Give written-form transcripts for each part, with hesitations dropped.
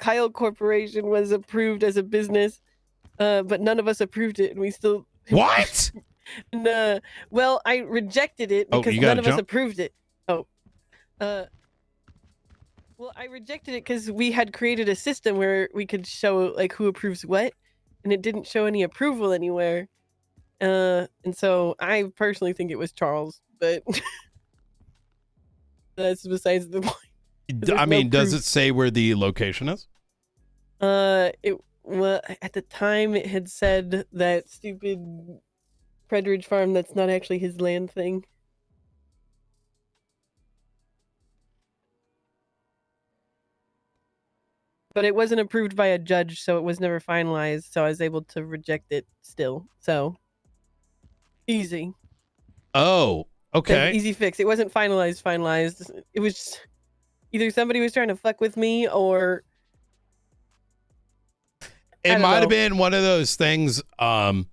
Kyle Corporation was approved as a business, but none of us approved it, and we still. What? And, well, I rejected it because none of us approved it. Oh. Well, I rejected it because we had created a system where we could show like who approves what, and it didn't show any approval anywhere. And so I personally think it was Charles, but that's besides the point. I mean, does it say where the location is? Well, at the time it had said that stupid Prodigyrp farm that's not actually his land thing. But it wasn't approved by a judge, so it was never finalized, so I was able to reject it still. So easy. Oh, okay. Easy fix. It wasn't finalized. It was just, either somebody was trying to fuck with me or it might have been one of those things. Okay.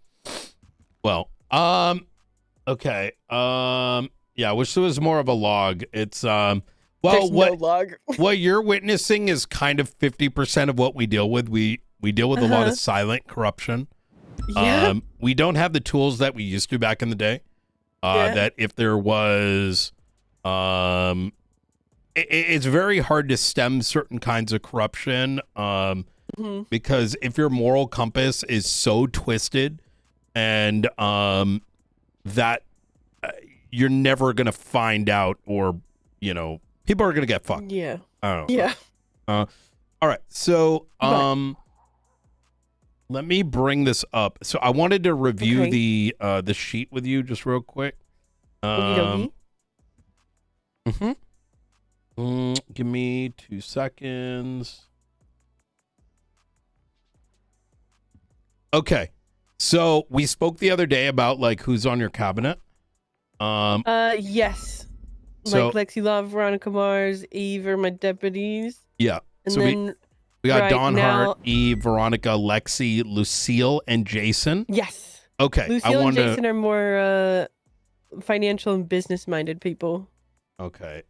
Yeah, I wish there was more of a log. It's well, no log. What you're witnessing is kind of 50% of what we deal with. We deal with a lot of silent corruption. Yeah. We don't have the tools that we used to back in the day. That if there was, it's very hard to stem certain kinds of corruption. Because if your moral compass is so twisted, and that you're never gonna find out, or people are gonna get fucked. Yeah. Yeah. All right. So let me bring this up. So I wanted to review the sheet with you just real quick. Give me 2 seconds. Okay. So we spoke the other day about like who's on your cabinet. Yes. So, like Lexi Love, Veronica Mars, Eve are my deputies. Yeah. And so then we got Dawn Hart, Eve, Veronica, Lexi, Lucille, and Jason. Yes. Okay. Lucille and Jason are more financial and business minded people. Okay.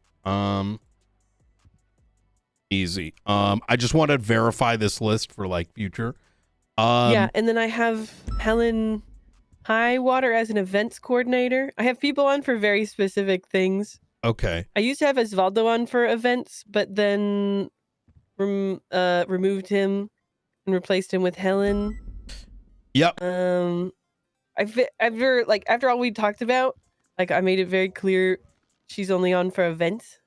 Easy. I just want to verify this list for like future. Yeah, and then I have Helen Highwater as an events coordinator. I have people on for very specific things. Okay. I used to have Osvaldo on for events, but then removed him and replaced him with Helen. Yep. After all we talked about, like I made it very clear she's only on for events.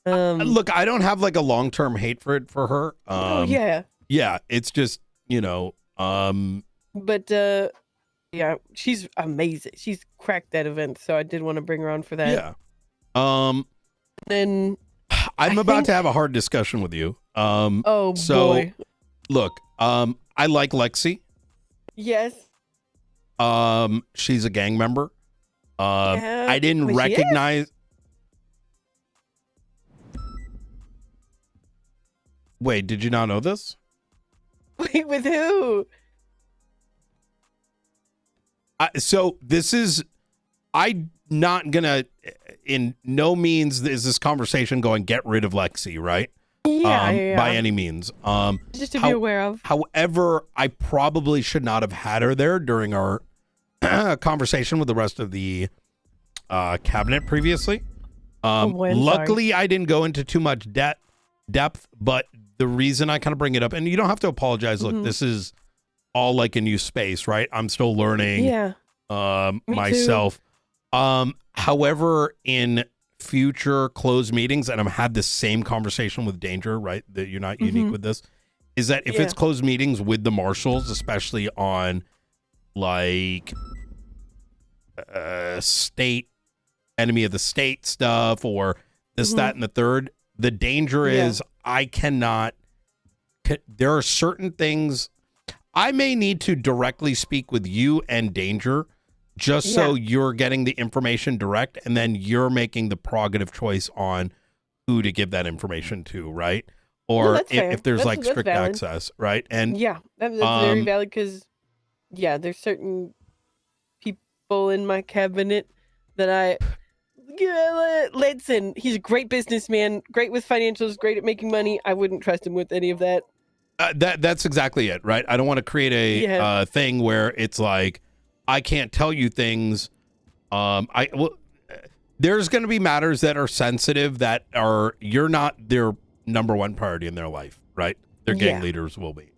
Look, I don't have like a long-term hatred for her. Yeah, it's just, but yeah, she's amazing. She's cracked that event, so I did want to bring her on for that. Yeah. Then I'm about to have a hard discussion with you. Boy. Look, I like Lexi. Yes. She's a gang member. I didn't recognize. Wait, did you not know this? Wait, with who? So this is, I'm not gonna, in no means is this conversation going get rid of Lexi, right? Yeah. By any means. Just to be aware of. However, I probably should not have had her there during our conversation with the rest of the cabinet previously. Luckily, I didn't go into too much depth, but the reason I kind of bring it up, and you don't have to apologize. Look, this is all like a new space, right? I'm still learning. Yeah. Myself. However, in future closed meetings, and I've had the same conversation with Danger, right? That you're not unique with this, is that if it's closed meetings with the marshals, especially on like state enemy of the state stuff or this, that, and the third, the danger is I cannot, there are certain things I may need to directly speak with you and Danger just so you're getting the information direct, and then you're making the prerogative choice on who to give that information to, right? Or if there's like strict access, right? And that's very valid because there's certain people in my cabinet that listen, he's a great businessman, great with financials, great at making money. I wouldn't trust him with any of that. That's exactly it, right? I don't want to create a thing where it's like I can't tell you things. There's going to be matters that are sensitive that are you're not their number one priority in their life, right? Their gang leaders will be.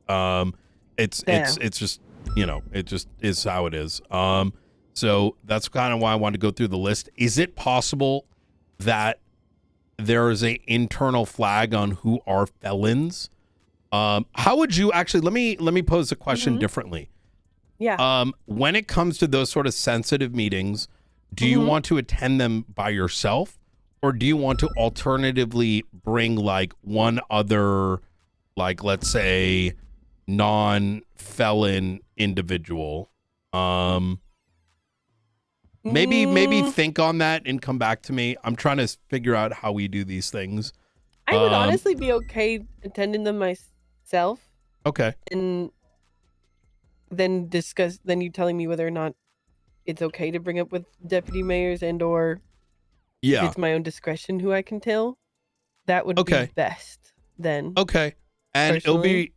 It's just it just is how it is. So that's kind of why I wanted to go through the list. Is it possible that there is a internal flag on who are felons? How would you actually let me pose the question differently. Yeah. When it comes to those sort of sensitive meetings, do you want to attend them by yourself, or do you want to alternatively bring like one other, like let's say non-felon individual? Maybe think on that and come back to me. I'm trying to figure out how we do these things. I would honestly be okay attending them myself. Okay. And then you telling me whether or not it's okay to bring up with deputy mayors and or if it's my own discretion who I can tell. That would be best then. Okay. And it'll be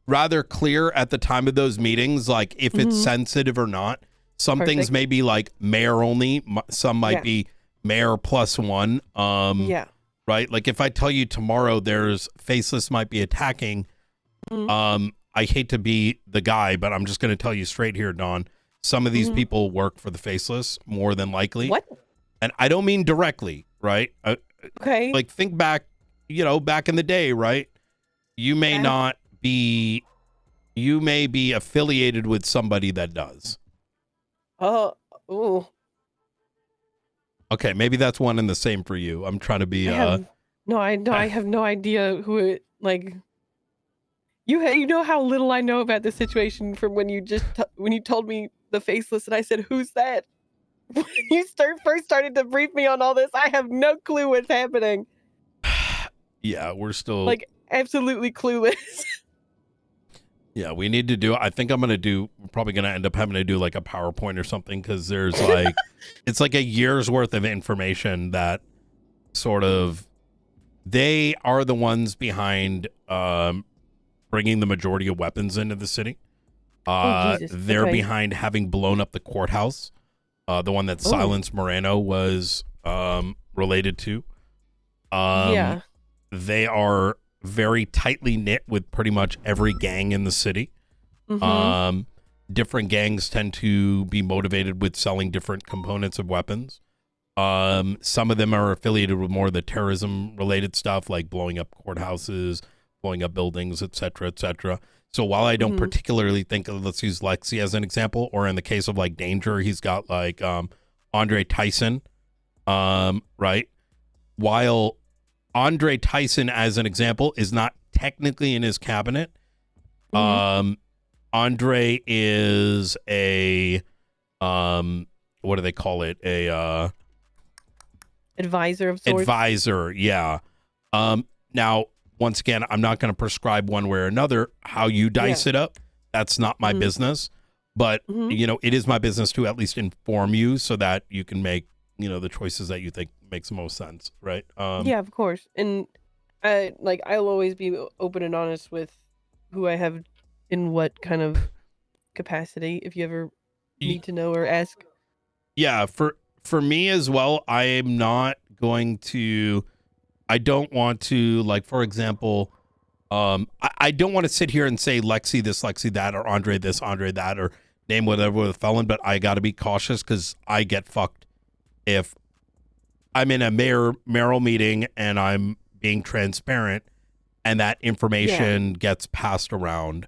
rather clear at the time of those meetings, like if it's sensitive or not. Some things may be like mayor only. Some might be mayor plus one. Right? Like if I tell you tomorrow there's Faceless might be attacking, I hate to be the guy, but I'm just going to tell you straight here, Dawn. Some of these people work for the Faceless, more than likely. What? And I don't mean directly, right? Okay. Like think back, back in the day, right? You may not be, you may be affiliated with somebody that does. Ooh. Okay, maybe that's one and the same for you. I'm trying to be. I have no idea who it like. You know how little I know about the situation from when you when you told me the Faceless and I said, "Who's that?" When you first started to brief me on all this, I have no clue what's happening. Yeah, we're still like absolutely clueless. Yeah, we need to do. I think we're probably going to end up having to do like a PowerPoint or something because there's like, it's like a year's worth of information that sort of, they are the ones behind bringing the majority of weapons into the city. They're behind having blown up the courthouse, the one that Silence Moreno was related to. They are very tightly knit with pretty much every gang in the city. Different gangs tend to be motivated with selling different components of weapons. Some of them are affiliated with more of the terrorism related stuff, like blowing up courthouses, blowing up buildings, etc., etc. So while I don't particularly think of, let's use Lexi as an example, or in the case of like Danger, he's got like Andre Tyson, right? While Andre Tyson, as an example, is not technically in his cabinet. Andre is a what do they call it? A advisor of sorts. Advisor, yeah. Now, once again, I'm not going to prescribe one way or another how you dice it up. That's not my business. But it is my business to at least inform you so that you can make the choices that you think makes the most sense, right? Yeah, of course. And I'll always be open and honest with who I have in what kind of capacity if you ever need to know or ask. Yeah, for me as well, I am not going to, I don't want to, like, for example, I don't want to sit here and say Lexi this, Lexi that, or Andre this, Andre that, or name whatever the felon, but I got to be cautious because I get fucked if I'm in a mayoral meeting and I'm being transparent and that information gets passed around.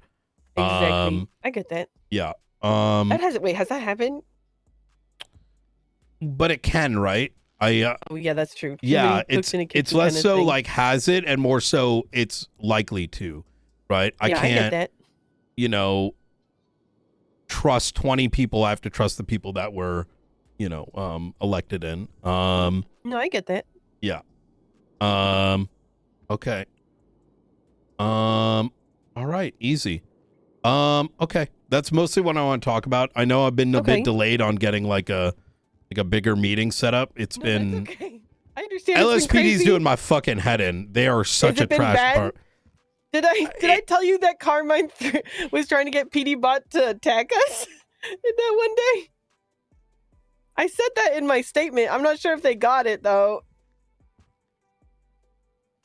Exactly. I get that. Yeah. Has that happened? But it can, right? Oh yeah, that's true. Yeah, it's less so like has it and more so it's likely to, right? I can't, I get that. Trust 20 people. I have to trust the people that were, elected in. No, I get that. Yeah. Okay. All right, easy. Okay. That's mostly what I want to talk about. I know I've been a bit delayed on getting like a like a bigger meeting setup. It's No, been that's okay. I understand. It's been LSPD's crazy. doing my fucking head in. They are such Has a it been trash bad? part. Did I tell you that Carmine was trying to get PD Bot to attack us in that one day? I said that in my statement. I'm not sure if they got it though.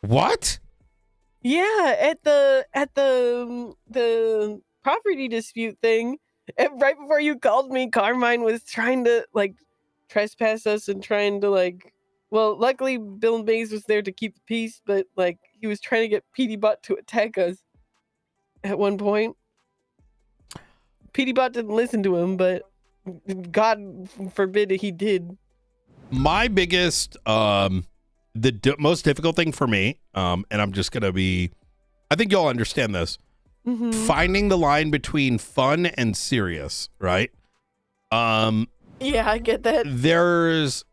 What? Yeah, at the property dispute thing, and right before you called me, Carmine was trying to like trespass us and trying to like. Well, luckily Bill Mays was there to keep the peace, but like he was trying to get PD Bot to attack us at one point. PD Bot didn't listen to him, but God forbid he did. My biggest, most difficult thing for me, and I'm just gonna be, I think you'll understand this. Finding the line between fun and serious, right? Yeah, I get that. There's,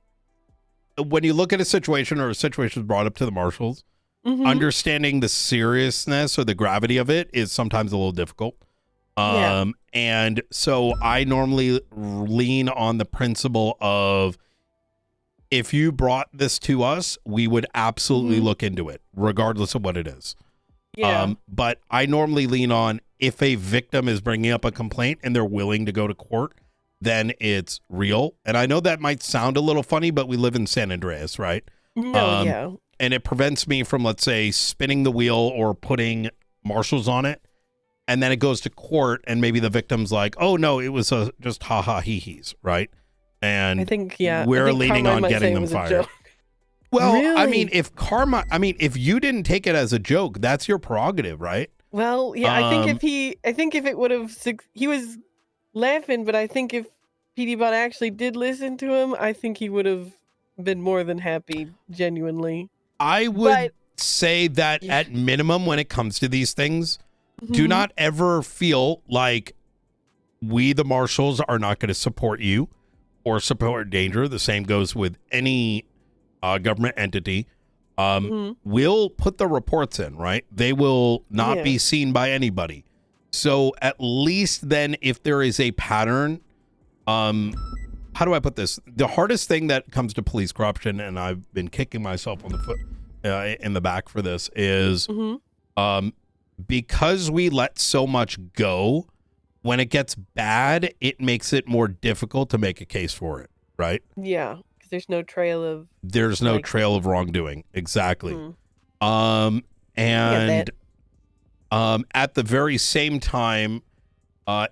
when you look at a situation or a situation is brought up to the marshals, understanding the seriousness or the gravity of it is sometimes a little difficult. Yeah. And so I normally lean on the principle of, if you brought this to us, we would absolutely look into it, regardless of what it is. Yeah. But I normally lean on, if a victim is bringing up a complaint and they're willing to go to court, then it's real. And I know that might sound a little funny, but we live in San Andreas, right? No, yeah. And it prevents me from, let's say, spinning the wheel or putting marshals on it. And then it goes to court and maybe the victim's like, oh, no, it was just ha-ha hee-hees, right? And I think, yeah, we're I think leaning Carmine on might say getting it them was a fired. joke. Well, I Really? mean, if you didn't take it as a joke, that's your prerogative, right? Well, yeah, I think if it would have, he was laughing, but I think if PD Bot actually did listen to him, I think he would have been more than happy, genuinely. I would say that at minimum, when it comes to these things, do not ever feel like we, the marshals, are not going to support you or support danger. The same goes with any government entity. We'll put the reports in, right? They will not be seen by anybody. So at least then, if there is a pattern, how do I put this? The hardest thing that comes to police corruption, and I've been kicking myself on the foot in the back for this, is because we let so much go, when it gets bad, it makes it more difficult to make a case for it, right? Yeah, because there's no trail of... There's no trail of wrongdoing. Exactly. And at the very same time,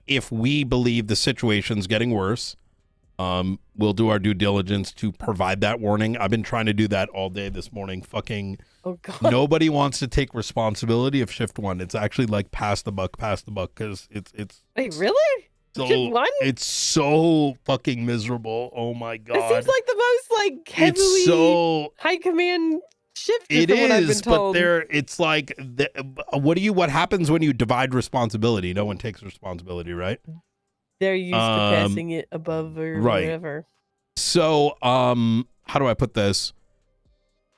if we believe the situation's getting worse, we'll do our due diligence to provide that warning. I've been trying to do that all day this morning. Fucking nobody wants to take responsibility of shift one. It's actually like pass the buck, because it's Wait, really? so, Shift one? it's so fucking miserable. Oh my god. It seems like the most like heavily high command shift. It from what I've been is, told. but it's like, what happens when you divide responsibility? No one takes responsibility, right? They're used to passing it above or whatever. So, how do I put this?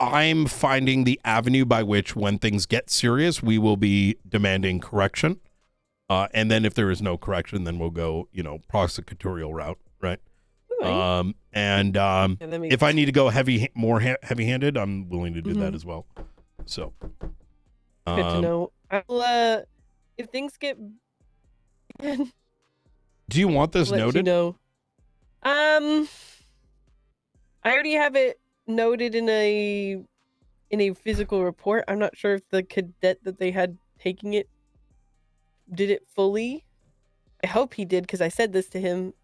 I'm finding the avenue by which, when things get serious, we will be demanding correction. And then if there is no correction, then we'll go, prosecutorial route, right? If I need to go more heavy-handed, I'm willing to do that as well. So, good to know. I'll, if things get... Do you want this noted? I already have it noted in a physical report. I'm not sure if the cadet that they had taking it did it fully. I hope he did, because I said this to him.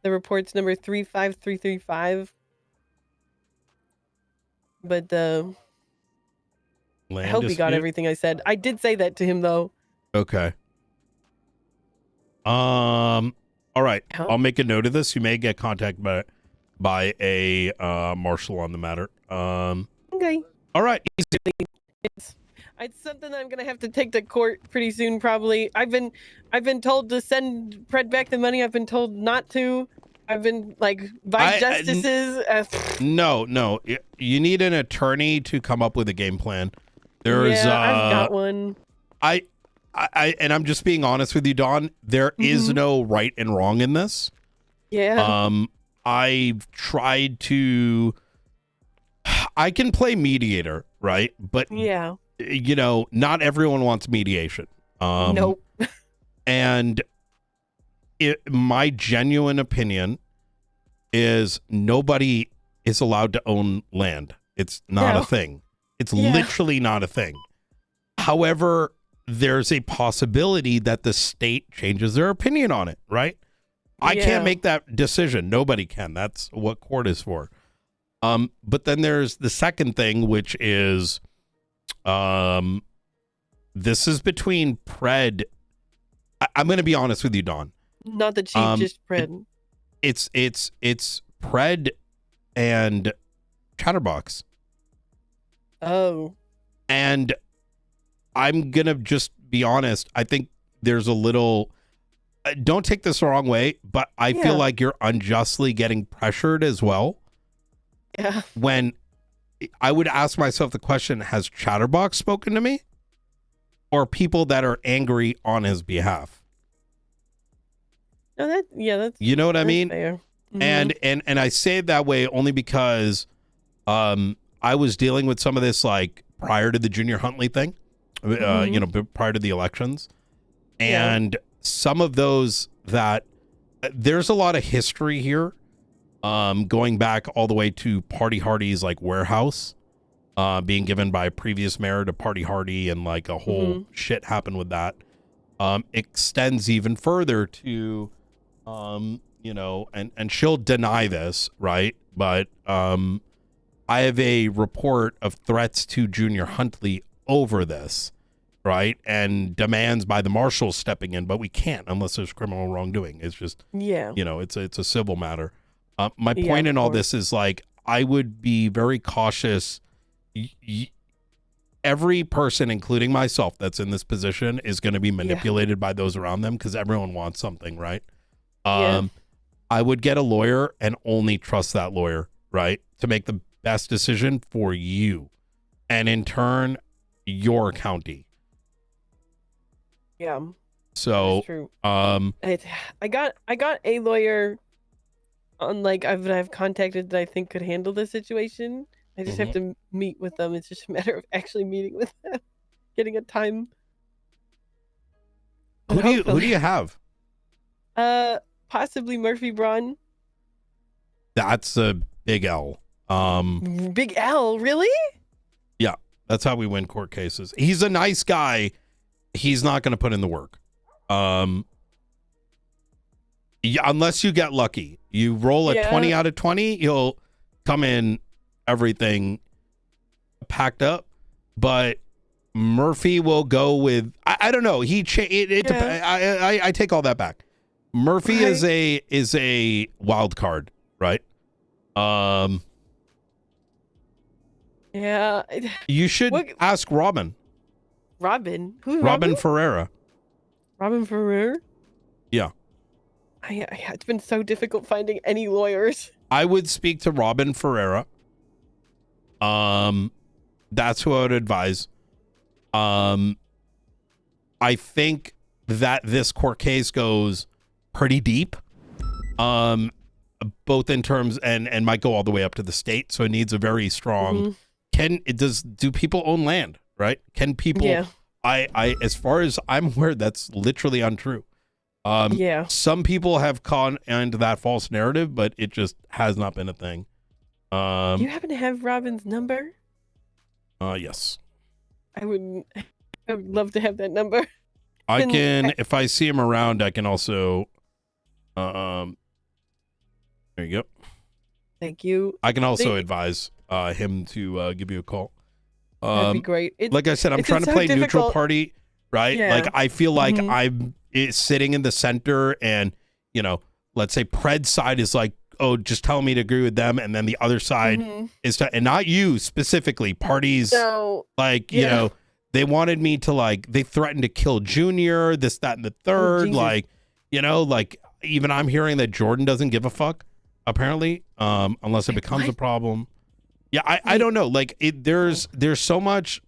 The report's number 35335. But I hope he got everything I said. I did say that to him though. Okay. All right. I'll make a note of this. You may get contacted by a marshal on the matter. Okay. All right. It's something I'm gonna have to take to court pretty soon, probably. I've been told to send Pred back the money. I've been told not to. I've been by justices. No. You need an attorney to come up with a game plan. I've got one. And I'm just being honest with you, Dawn. There is no right and wrong in this. Yeah. I've tried to. I can play mediator, right? But Yeah. not everyone wants mediation. Nope. And my genuine opinion is nobody is allowed to own land. It's not a thing. It's literally not a thing. However, there's a possibility that the state changes their opinion on it, right? I can't make that decision. Nobody can. That's what court is for. But then there's the second thing, which is this is between Pred. I'm going to be honest with you, Dawn. Not the chief, just Pred. It's Pred and Chatterbox. Oh. And I'm going to just be honest. I think there's a little, don't take this the wrong way, but I feel like you're unjustly getting pressured as well. Yeah. When I would ask myself the question, has Chatterbox spoken to me? Or people that are angry on his behalf? No, that's you know what I mean? fair. Mm-hmm. And I say it that way only because I was dealing with some of this like prior to the Junior Huntley thing, prior to the elections. And some of those that there's a lot of history here, going back all the way to Party Hardy's like warehouse being given by a previous mayor to Party Hardy, and like a whole shit happened with that. Extends even further to and she'll deny this, right? But I have a report of threats to Junior Huntley over this, right? And demands by the marshals stepping in, but we can't unless there's criminal wrongdoing. It's just, it's a civil matter. My point in all this is like, I would be very cautious. Every person, including myself, that's in this position is going to be manipulated by those around them because everyone wants something, right? I would get a lawyer and only trust that lawyer, right? To make the best decision for you and in turn, your county. Yeah. So, that's true. I got a lawyer on like I've contacted that I think could handle the situation. I just have to meet with them. It's just a matter of actually meeting with them, getting a time. Who do you have? Possibly Murphy Braun. That's a big L. Big L, really? Yeah, that's how we win court cases. He's a nice guy. He's not going to put in the work. Unless you get lucky. You roll a 20 out of 20, you'll come in everything packed up. But Murphy will go with I don't know. I take all that back. Murphy is a wild card, right? Yeah. You should ask Robin. Robin? Who's Robin Ferreira. Robin Ferreira? Yeah. It's been so difficult finding any lawyers. I would speak to Robin Ferreira. That's who I would advise. I think that this court case goes pretty deep. Both in terms and might go all the way up to the state. So it needs a very strong do people own land, right? Can people I as far as I'm aware, that's literally untrue. Some people have caught into that false narrative, but it just has not been a thing. Do you happen to have Robin's number? Yes. I would love to have that number. I can, if I see him around, I can also, there you go. Thank you. I can also advise him to give you a call. That'd be great. Like I said, I'm trying to play neutral party, right? Yeah. Like I feel like I'm sitting in the center, and let's say Pred's side is like, oh, just tell me to agree with them, and then the other side is and not you specifically. Parties they wanted me to they threatened to kill Junior, this, that, and the third. Even I'm hearing that Jordan doesn't give a fuck, apparently, unless it becomes a problem. Yeah, I don't know. There's so much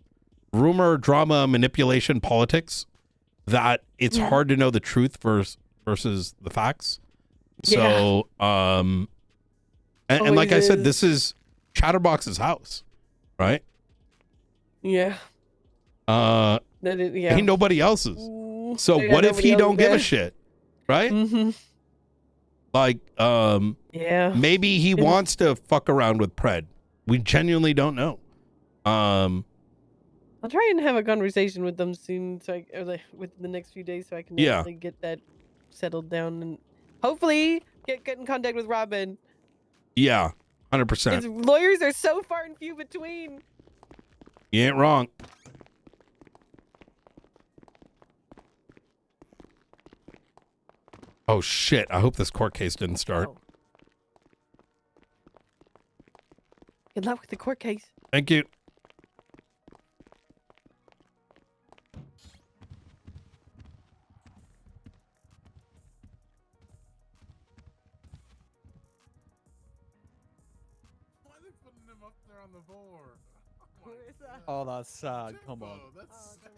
rumor, drama, manipulation, politics that it's hard to know the truth versus the facts. So, And like I Always said, is. this is Chatterbox's house, right? Yeah. Yeah. Ain't nobody else's. So Yeah, what if nobody he else don't is give a there. shit, right? Mm-hmm. Like, Yeah. maybe he And- wants to fuck around with Pred. We genuinely don't know. I'll try and have a conversation with them soon, or like within the next few days, so I can Yeah. actually get that settled down and hopefully get in contact with Robin. Yeah, 100%. His lawyers are so far and few between. You ain't wrong. Oh shit! I hope this court case didn't start. Oh. Good luck with the court case. Thank you. Why are they putting him up there on the board? Oh, that's sad. Come on. That's sad.